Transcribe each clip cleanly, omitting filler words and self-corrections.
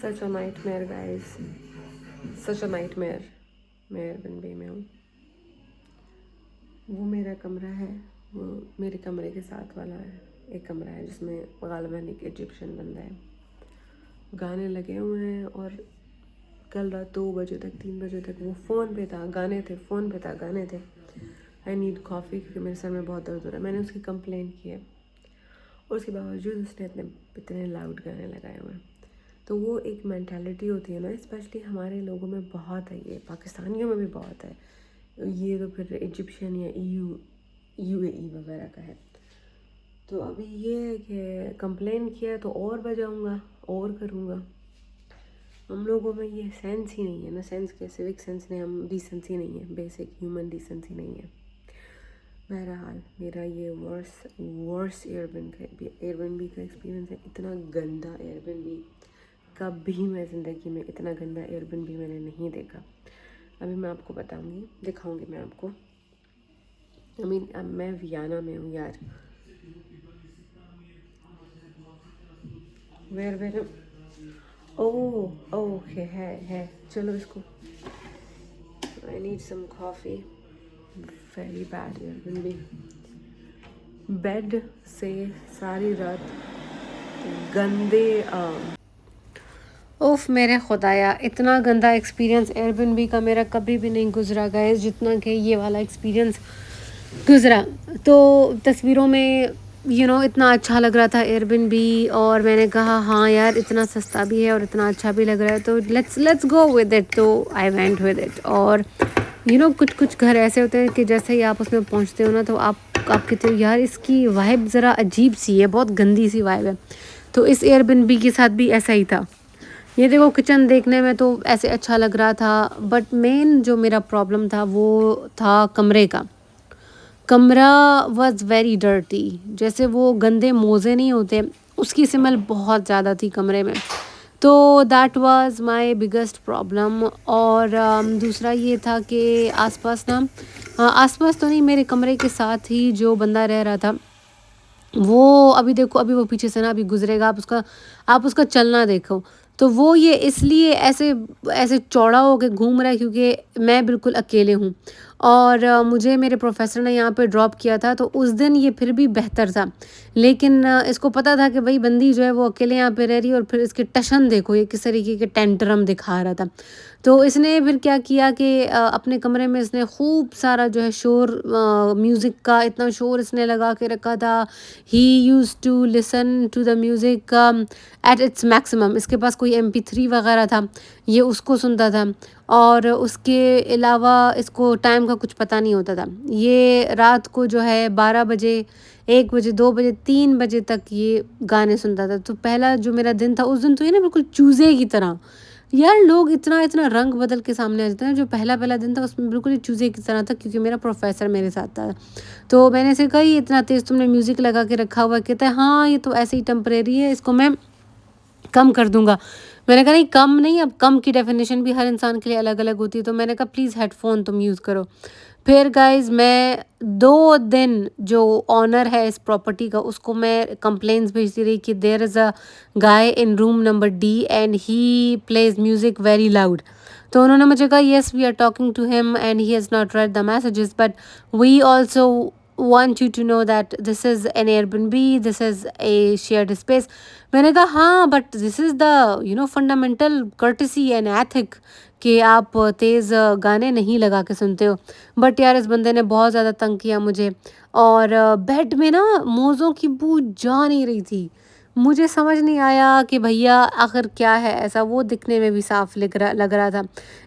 Such a nightmare guys, such a nightmare. मैं एयरबनबी में हूँ। वो मेरा कमरा है, वो मेरे कमरे के साथ वाला है। एक कमरा है जिसमें गालिबन एक इजिप्शियन बंदा है। गाने लगे हुए हैं और कल रात 2 बजे तक 3 बजे तक वो फ़ोन पे था, गाने थे, फ़ोन पे था, गाने थे। आई नीड कॉफ़ी क्योंकि मेरे सर में बहुत दर्द हो रहा है। मैंने उसकी कंप्लेंट की है और उसके बावजूद उसने इतने लाउड गाने लगाए हुए हैं। तो वो एक मेंटालिटी होती है ना, स्पेशली हमारे लोगों में बहुत है, ये पाकिस्तानियों में भी बहुत है। ये तो फिर इजिप्शियन या यूएई वगैरह का है। तो अभी ये है कि कंप्लेन किया तो और बजाऊंगा और करूँगा। हम लोगों में ये सेंस ही नहीं है ना, सेंस के सिविक सेंस नहीं, हम डिसेंसी नहीं है, बेसिक ह्यूमन डिसेंसी नहीं है। बहरहाल मेरा ये वर्स एयरबनबी का एक्सपीरियंस है। इतना गंदा एयरबनबी कभी मैं ज़िंदगी में इतना गंदा एयरबनबी मैंने नहीं देखा। अभी मैं आपको बताऊंगी, दिखाऊंगी मैं आपको। अब मैं वियना में हूँ यार। वेर वेर ओह ओके है। चलो इसको, I need some coffee. Very bad Airbnb. Bed से सारी रात गंदे उफ मेरे खुदाया, इतना गंदा एक्सपीरियंस एयरबनबी का मेरा कभी भी नहीं गुजरा गाइस जितना कि ये वाला एक्सपीरियंस गुजरा। तो तस्वीरों में इतना अच्छा लग रहा था एयरबनबी, और मैंने कहा हाँ यार इतना सस्ता भी है और इतना अच्छा भी लग रहा है, तो लेट्स गो विद इट। तो आई वेंट विद इट। और कुछ कुछ घर ऐसे होते हैं कि जैसे ही आप उसमें पहुंचते हो ना, तो आप कहते हो यार इसकी वाइब ज़रा अजीब सी है, बहुत गंदी सी वाइब है। तो इस एयरबनबी के साथ भी ऐसा ही था। ये देखो, किचन देखने में तो ऐसे अच्छा लग रहा था, बट मेन जो मेरा प्रॉब्लम था वो था कमरे का। कमरा वॉज वेरी डर्टी, जैसे वो गंदे मोज़े नहीं होते, उसकी स्मेल बहुत ज़्यादा थी कमरे में। तो that was my biggest problem. और दूसरा ये था कि आसपास ना, आसपास तो नहीं, मेरे कमरे के साथ ही जो बंदा रह रहा था वो, अभी देखो, अभी वो पीछे से ना अभी गुजरेगा, आप उसका चलना देखो। तो वो ये इसलिए ऐसे ऐसे चौड़ा होके घूम रहा है क्योंकि मैं बिल्कुल अकेले हूँ। और मुझे मेरे प्रोफेसर ने यहाँ पे ड्रॉप किया था, तो उस दिन ये फिर भी बेहतर था। लेकिन इसको पता था कि भाई बंदी जो है वो अकेले यहाँ पे रह रही है, और फिर इसके टशन देखो, ये किस तरीके के टेंटरम दिखा रहा था। तो इसने फिर क्या किया कि अपने कमरे में इसने खूब सारा जो है शोर, म्यूज़िक का इतना शोर इसने लगा के रखा था। He used to listen to the music at its maximum. इसके पास कोई MP3 वगैरह था, ये उसको सुनता था। और उसके अलावा इसको टाइम का कुछ पता नहीं होता था। ये रात को जो है 12 बजे, 1 बजे, 2 बजे, 3 बजे तक ये गाने सुनता था। तो पहला जो मेरा दिन था उस दिन, तो ये ना बिल्कुल चूज़े की तरह, यार लोग इतना इतना रंग बदल के सामने आ जाते हैं। जो पहला दिन था उसमें बिल्कुल ही चूज़े की तरह था, क्योंकि मेरा प्रोफेसर मेरे साथ था। तो मैंने इसे कहा ये इतना तेज़ तुमने म्यूज़िक लगा के रखा हुआ है? कहता है हाँ ये तो ऐसे ही टेम्परेरी है, इसको मैं कम कर दूंगा। मैंने कहा नहीं, कम नहीं, अब कम की डेफिनेशन भी हर इंसान के लिए अलग अलग होती है। तो मैंने कहा प्लीज़ हेडफोन तुम यूज़ करो। फिर गाइज मैं 2 दिन जो ऑनर है इस प्रॉपर्टी का, उसको मैं कंप्लेंट्स भेजती रही कि there is a guy in room number D and he plays music very loud. तो उन्होंने मुझे कहा yes we are talking to him and he has not read the messages, but we also want you to know that this is an Airbnb, this is a shared space. मैंने कहा हाँ but this is the fundamental courtesy and ethic कि आप तेज़ गाने नहीं लगा के सुनते हो। बट यार इस बंदे ने बहुत ज़्यादा तंग किया मुझे। और बेड में ना मोज़ों की बू जा नहीं रही थी। मुझे समझ नहीं आया कि भैया आखिर क्या है ऐसा। वो दिखने में भी साफ़ लग रहा था,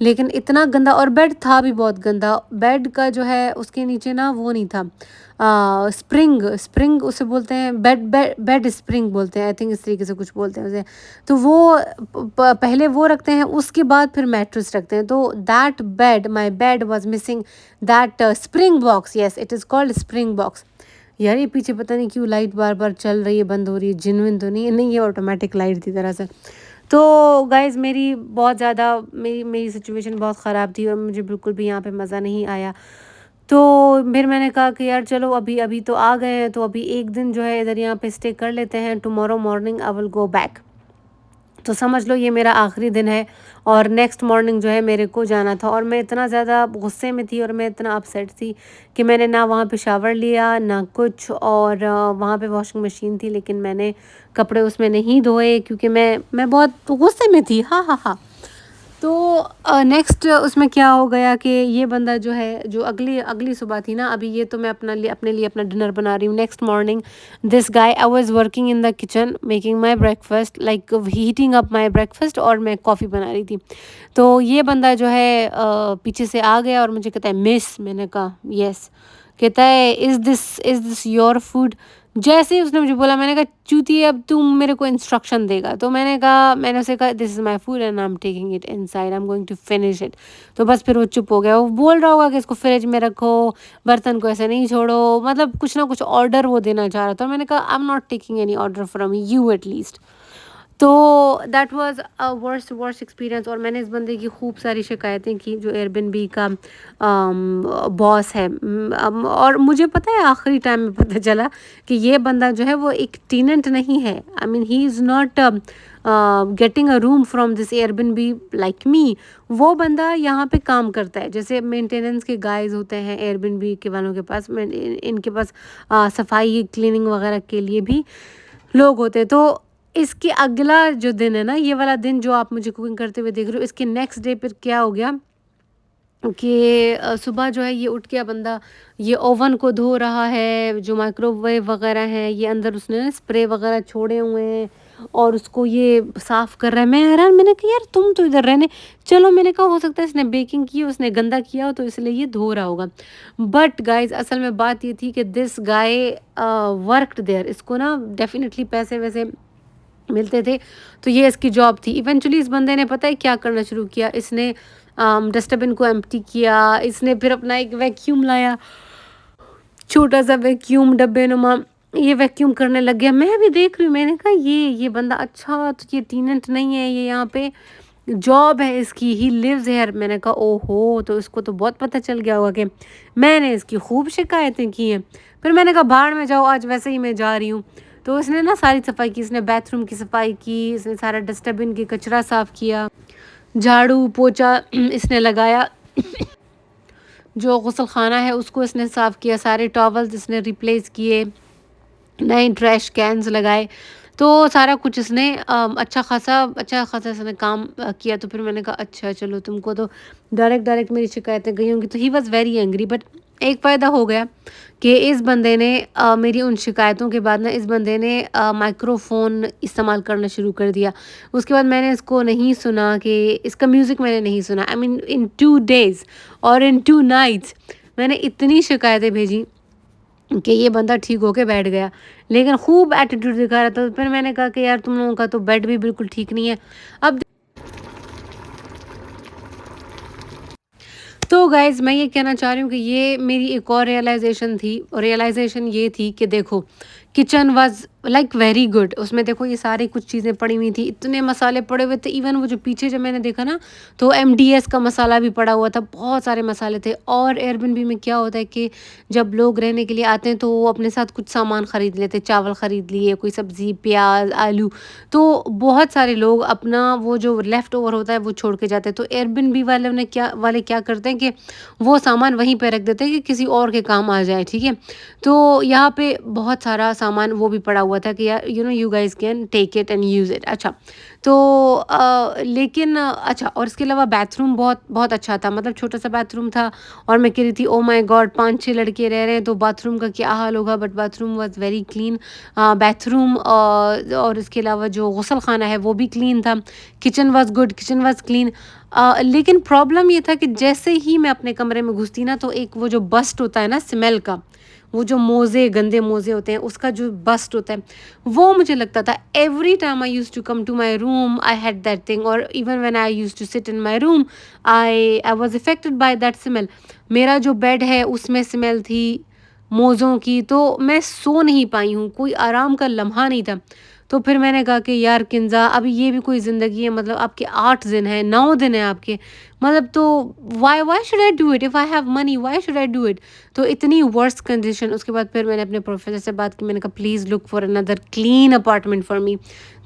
लेकिन इतना गंदा, और बेड था भी बहुत गंदा। बेड का जो है उसके नीचे ना वो नहीं था, स्प्रिंग उसे बोलते हैं, बेड स्प्रिंग बोलते हैं, आई थिंक इस तरीके से कुछ बोलते हैं उसे। तो वो पहले वो रखते हैं, उसके बाद फिर मैट्रेस रखते हैं। तो that bed, my bed was missing that spring box. Yes, it is called spring box. यार ये पीछे पता नहीं क्यों लाइट बार बार चल रही है, बंद हो रही है, जिनविन तो नहीं है, नहीं ये ऑटोमेटिक लाइट थी तरह से। तो गाइज़ मेरी बहुत ज़्यादा मेरी सिचुएशन बहुत ख़राब थी और मुझे बिल्कुल भी यहाँ पे मज़ा नहीं आया। तो फिर मैंने कहा कि यार चलो अभी अभी तो आ गए हैं, तो अभी एक दिन जो है इधर यहाँ पे स्टे कर लेते हैं, tomorrow morning I will go back. तो समझ लो ये मेरा आखिरी दिन है और नेक्स्ट मॉर्निंग जो है मेरे को जाना था, और मैं इतना ज़्यादा गुस्से में थी और मैं इतना अपसेट थी कि मैंने ना वहाँ पे शावर लिया ना कुछ, और वहाँ पे वॉशिंग मशीन थी लेकिन मैंने कपड़े उसमें नहीं धोए क्योंकि मैं बहुत गुस्से में थी। हाँ हाँ हाँ। तो नेक्स्ट उसमें क्या हो गया कि ये बंदा जो है, जो अगली अगली सुबह थी ना, अभी ये तो मैं अपने लिए अपना डिनर बना रही हूँ। Next morning this guy, I was working in the kitchen making my breakfast, like heating up my breakfast, और मैं कॉफ़ी बना रही थी। तो ये बंदा जो है पीछे से आ गया और मुझे कहता है मिस। मैंने कहा यस। कहता है इज़ दिस योर फूड। जैसे ही उसने मुझे बोला मैंने कहा चूतिए अब तू मेरे को इंस्ट्रक्शन देगा। तो मैंने उसे कहा this is my food and I am taking it inside, I am going to finish it. तो बस फिर वो चुप हो गया। वो बोल रहा होगा कि इसको फ्रिज में रखो, बर्तन को ऐसे नहीं छोड़ो, मतलब कुछ ना कुछ ऑर्डर वो देना चाह रहा था। मैंने कहा I am not taking any order from you at least. तो that was a worst worst experience. और मैंने इस बंदे की खूब सारी शिकायतें की जो एयरबिनबी का बॉस है। और मुझे पता है आखिरी टाइम में पता चला कि ये बंदा जो है वो एक टेनेंट नहीं है। I mean he is not getting a room from this Airbnb like me. वो बंदा यहाँ पे काम करता है, जैसे मेंटेनेंस के गाइज होते हैं एयरबिनबी के वालों के पास, इनके पास सफाई क्लीनिंग वगैरह के लिए भी लोग होते हैं। तो इसके अगला जो दिन है ना, ये वाला दिन जो आप मुझे कुकिंग करते हुए देख रहे हो, इसके नेक्स्ट डे फिर क्या हो गया कि सुबह जो है ये उठ गया बंदा, ये ओवन को धो रहा है, जो माइक्रोवेव वगैरह है ये अंदर उसने स्प्रे वगैरह छोड़े हुए हैं और उसको ये साफ़ कर रहा है। मैं हैरान, मैंने कहा यार तुम तो इधर रहने चलो। मैंने कहा हो सकता है इसने बेकिंग की, उसने गंदा किया हो तो इसलिए ये धो रहा होगा। बट गाइज असल में बात ये थी कि दिस गाय वर्कड देयर, इसको ना डेफिनेटली पैसे वैसे मिलते थे, तो ये इसकी जॉब थी। इवेंचुअली इस बंदे ने पता है क्या करना शुरू किया, इसने डस्टबिन को एम्प्टी किया, इसने फिर अपना एक वैक्यूम लाया, छोटा सा वैक्यूम डब्बे नुमा, ये वैक्यूम करने लग गया। मैं भी देख रही हूँ, मैंने कहा ये बंदा अच्छा तो ये टेनेंट नहीं है, ये यहाँ पे जॉब है इसकी, ही लिव्स हेयर। मैंने कहा ओहो, तो इसको तो बहुत पता चल गया होगा कि मैंने इसकी खूब शिकायतें की हैं। फिर मैंने कहा भाड़ में जाओ, आज वैसे ही मैं जा रही हूँ। तो इसने ना सारी सफाई की, इसने बाथरूम की सफाई की, इसने सारा डस्टबिन की कचरा साफ़ किया, झाड़ू पोछा इसने लगाया, जो गुसल खाना है उसको इसने साफ़ किया, सारे टॉवल्स इसने रिप्लेस किए, नए ट्रैश कैन्स लगाए। तो सारा कुछ इसने अच्छा खासा इसने काम किया। तो फिर मैंने कहा अच्छा चलो, तुमको तो डायरेक्ट मेरी शिकायतें गई होंगी। तो he was very angry. But एक फ़ायदा हो गया कि इस बंदे ने मेरी उन शिकायतों के बाद ना इस बंदे ने माइक्रोफ़ोन इस्तेमाल करना शुरू कर दिया। उसके बाद मैंने इसको नहीं सुना, कि इसका म्यूज़िक मैंने नहीं सुना। आई मीन इन 2 डेज़ और इन 2 नाइट्स मैंने इतनी शिकायतें भेजी कि ये बंदा ठीक होके बैठ गया, लेकिन खूब एटीट्यूड दिखा रहा था। तो फिर मैंने कहा कि यार तुम लोगों का तो बेड भी बिल्कुल ठीक नहीं है। अब तो गाइज़ मैं ये कहना चाह रही हूँ कि ये मेरी एक और रियलाइज़ेशन थी, और रियलाइज़ेशन ये थी कि देखो kitchen was like very good. उसमें देखो ये सारी कुछ चीज़ें पड़ी हुई थी, इतने मसाले पड़े हुए थे। इवन वो जो पीछे जब मैंने देखा ना, तो एमडीएस का मसाला भी पड़ा हुआ था, बहुत सारे मसाले थे। और एयरबिनबी में क्या होता है कि जब लोग रहने के लिए आते हैं तो वो अपने साथ कुछ सामान ख़रीद लेते, चावल ख़रीद लिए, कोई सब्ज़ी, प्याज, आलू। तो बहुत सारे लोग अपना वो जो लेफ़्ट ओवर होता है वो छोड़ के जाते हैं। तो एयरबिनबी वाले क्या करते हैं कि वो सामान वहीं पे रख देते हैं कि किसी और के काम आ जाए, ठीक है। तो यहाँ पे बहुत सारा सामान वो भी पड़ा हुआ था कि यार you guys can take it and use it. अच्छा, तो लेकिन अच्छा, और इसके अलावा बाथरूम बहुत बहुत अच्छा था, मतलब छोटा सा बाथरूम था। और मैं कह रही थी ओ माय गॉड 5-6 लड़के रह रहे हैं तो बाथरूम का क्या हाल होगा। But bathroom was very clean. Bathroom और इसके अलावा जो गुसल खाना है वो भी क्लीन था। Kitchen was good, kitchen was clean. लेकिन प्रॉब्लम ये था कि जैसे ही मैं अपने कमरे में घुसती ना, तो एक वो जो बस्ट होता है ना स्मेल का, वो जो मोज़े, गंदे मोज़े होते हैं, उसका जो बस्ट होता है वो मुझे लगता था। Every time I used to come to my room I had that thing. और even when I used to sit in my room I was affected by that smell. मेरा जो बेड है उसमें स्मेल थी मोज़ों की, तो मैं सो नहीं पाई हूँ, कोई आराम का लम्हा नहीं था। तो फिर मैंने कहा कि यार किंज़ा, अभी ये भी कोई ज़िंदगी है? मतलब आपके 8 दिन हैं, 9 दिन हैं आपके, मतलब तो why why should I do it? If I have money why should I do it? तो इतनी वर्स्ट कंडीशन। उसके बाद फिर मैंने अपने प्रोफेसर से बात की, मैंने कहा please look for another clean apartment for me.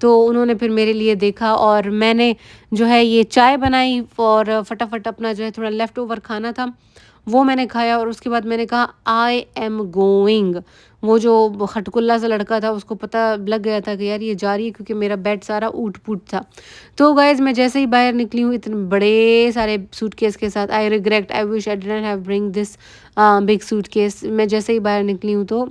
तो उन्होंने फिर मेरे लिए देखा और मैंने जो है ये चाय बनाई और फटाफट अपना जो है थोड़ा लेफ़्ट ओवर खाना था, वो मैंने खाया और उसके बाद मैंने कहा आई एम गोइंग। वो जो खटकुल्ला सा लड़का था उसको पता लग गया था कि यार ये जा रही है, क्योंकि मेरा बेड सारा ऊट-फूट था। तो गाइज़ मैं जैसे ही बाहर निकली हूँ इतने बड़े सारे सूटकेस के साथ, I regret, I wish I didn't have bring this big suitcase. मैं जैसे ही बाहर निकली हूँ तो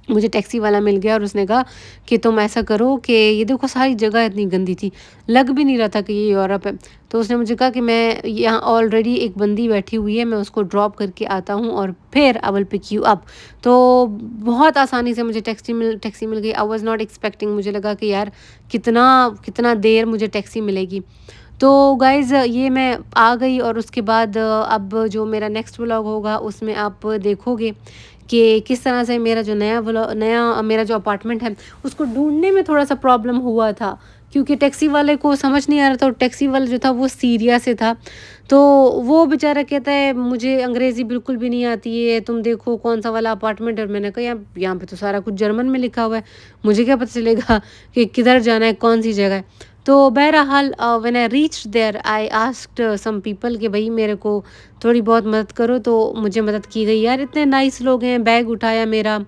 मुझे टैक्सी वाला मिल गया और उसने कहा कि तुम ऐसा करो कि ये देखो सारी जगह इतनी गंदी थी, लग भी नहीं रहा था कि ये यूरोप है। तो उसने मुझे कहा कि मैं यहाँ ऑलरेडी एक बंदी बैठी हुई है, मैं उसको ड्रॉप करके आता हूँ और फिर I will pick you up. तो बहुत आसानी से मुझे टैक्सी मिल गई। आई वाज़ नॉट एक्सपेक्टिंग, मुझे लगा कि यार कितना कितना देर मुझे टैक्सी मिलेगी। तो गाइज़ ये मैं आ गई और उसके बाद अब जो मेरा नेक्स्ट व्लॉग होगा उसमें आप देखोगे कि किस तरह से मेरा जो नया मेरा जो अपार्टमेंट है उसको ढूँढने में थोड़ा-सा प्रॉब्लम हुआ था, क्योंकि टैक्सी वाले को समझ नहीं आ रहा था और टैक्सी वाला जो था वो सीरिया से था। तो वो बेचारा कहता है मुझे अंग्रेज़ी बिल्कुल भी नहीं आती है, तुम देखो कौन-सा वाला अपार्टमेंट है। और मैंने कहा यार यहाँ पे तो सारा कुछ जर्मन में लिखा हुआ है, मुझे क्या पता चलेगा कि किधर जाना है, कौन-सी जगह है। तो बहरहाल when I reached there I asked some people कि भई मेरे को थोड़ी बहुत मदद करो, तो मुझे मदद की गई। यार इतने नाइस लोग हैं, बैग उठाया मेरा,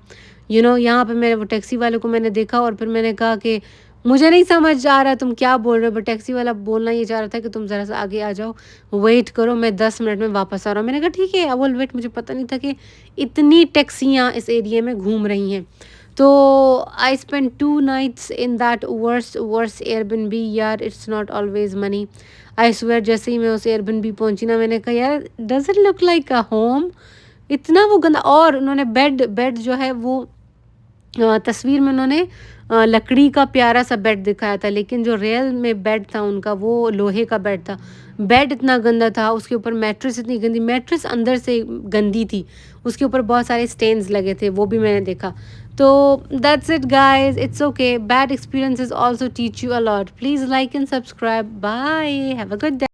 यहाँ पे मेरे वो टैक्सी वाले को मैंने देखा और फिर मैंने कहा कि मुझे नहीं समझ आ रहा तुम क्या बोल रहे हो, बट टैक्सी वाला बोलना ये चाह रहा था कि तुम ज़रा सा आगे आ जाओ, वेट करो, मैं 10 मिनट में वापस आ रहा हूँ। मैंने कहा ठीक है, आई विल वेट। मुझे पता नहीं था कि इतनी टैक्सियाँ इस एरिया में घूम रही हैं। तो I spend 2 nights in that worse Airbnb. यार it's not always money, I swear. जैसे ही मैं उस एयरबिनबी पहुंची ना, मैंने कहा यार does it look like a home? इतना वो गंदा। और उन्होंने बेड बेड जो है वो तस्वीर में उन्होंने लकड़ी का प्यारा सा बेड दिखाया था, लेकिन जो रियल में बेड था उनका वो लोहे का बेड था। बेड इतना गंदा था, उसके ऊपर मैट्रेस इतनी गंदी, मैट्रेस अंदर से गंदी थी, उसके ऊपर बहुत सारे स्टेन्स लगे थे, वो भी मैंने देखा। तो that's it guys, it's okay, bad experiences also teach you a lot. Please like and subscribe, bye, have a good day.